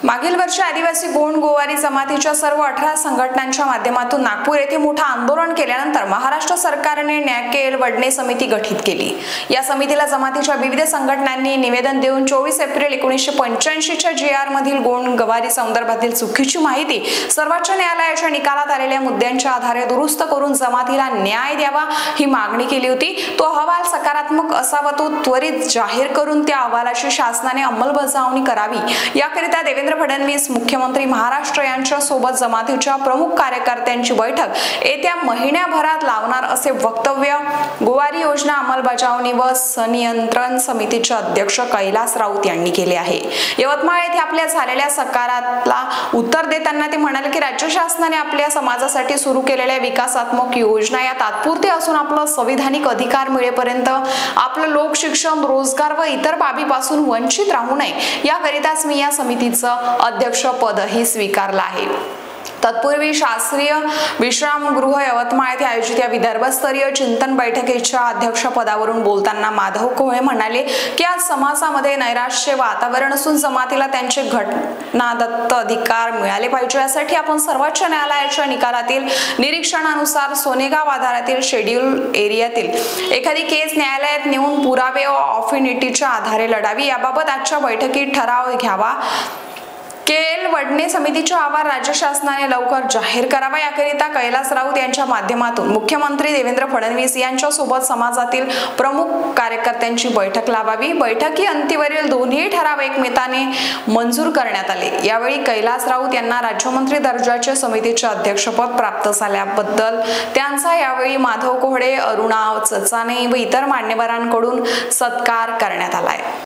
मागील वर्षी आदिवासी गोंड गोवारी जमातीच्या सर्व 18 संघटनांच्या माध्यमातून नागपूर येथे मोठे आंदोलन केल्यानंतर महाराष्ट्र सरकारने न्याकेल वडणे समिती गठीत केली। या समितीला जमातीच्या विविध संघटनांनी निवेदन देऊन 24 एप्रिल 1985 च्या जीआर मधील गोंड गोवारी संदर्भातील चुकीची माहिती सर्वोच्च न्यायालयाच्या निकालात आलेल्या मुद्द्यांच्या आधारे दुरुस्त करून जमातीला न्याय द्यावा ही मागणी केली होती। तो अहवाल सकारात्मक असावा, तो त्वरित जाहीर करून त्या अहवालाची शासनाने अंमलबजावणी करावी याकरिता देवेंद्र फडणवीस मुख्यमंत्री महाराष्ट्र यांच्या सोबत जमातीच्या प्रमुख कार्यकर्त्यांची बैठक येत्या महिन्याभरात लावणार असे वक्तव्य गोवारी योजना अंमलबजावणी व संनियंत्रण समितीचे अध्यक्ष कैलास राऊत यांनी केले आहे। यवतमाळ येथे आपल्या झालेल्या सकाराला उत्तर देताना ते म्हणाले की राज्य शासनाने आपल्या समाजासाठी सुरू केलेल्या विकासात्मक योजना या तात्पुरत्या असून आपला संविधानिक अधिकार मिळेपर्यंत आपलं लोक शिक्षण, रोजगार व इतर बाबीपासून वंचित राहू नये याकरिताच मी या समितीचं अध्यक्षपदही स्वीकारलं आहे। तत्पूर्वी शास्त्रीय विश्रामगृह यवतमाळ येथे आयोजित या विदर्भस्तरीय चिंतन बैठकीच्या अध्यक्षपदावरून बोलताना माधव कोहळे म्हणाले की आज समाजामध्ये नैराश्य वातावरण असून जमातीला त्यांचे घटनादत्त अधिकार मिळाले पाहिजे यासाठी आपण सर्वोच्च न्यायालयाच्या निकालातील निरीक्षणानुसार सोनेगाव आधारातील शेड्यूल एरियातील एखादी केस न्यायालयात नेऊन पुरावे व ऑफिनिटीच्या आधारे लढावी याबाबत आजच्या बैठकीत ठराव घ्यावा। केल वडणे समितीचा अहवाल राज्य शासनाने लवकर जाहीर करावा याकरिता कैलास राऊत यांच्या माध्यमातून मुख्यमंत्री देवेंद्र फडणवीस यांच्या सोबत समाजातील प्रमुख कार्यकर्त्यांची बैठक लावावी। बैठकी अंतीवरील दोन्ही ठराव एकमताने मंजूर करण्यात आले। यावेळी कैलास राऊत यांना राज्यमंत्री दर्जाचे समितीचे अध्यक्षपद प्राप्त झाल्याबद्दल त्यांचा यावेळी माधव कोहळे, अरुणा चचाने व इतर मान्यवरांकडून सत्कार करण्यात आलाय।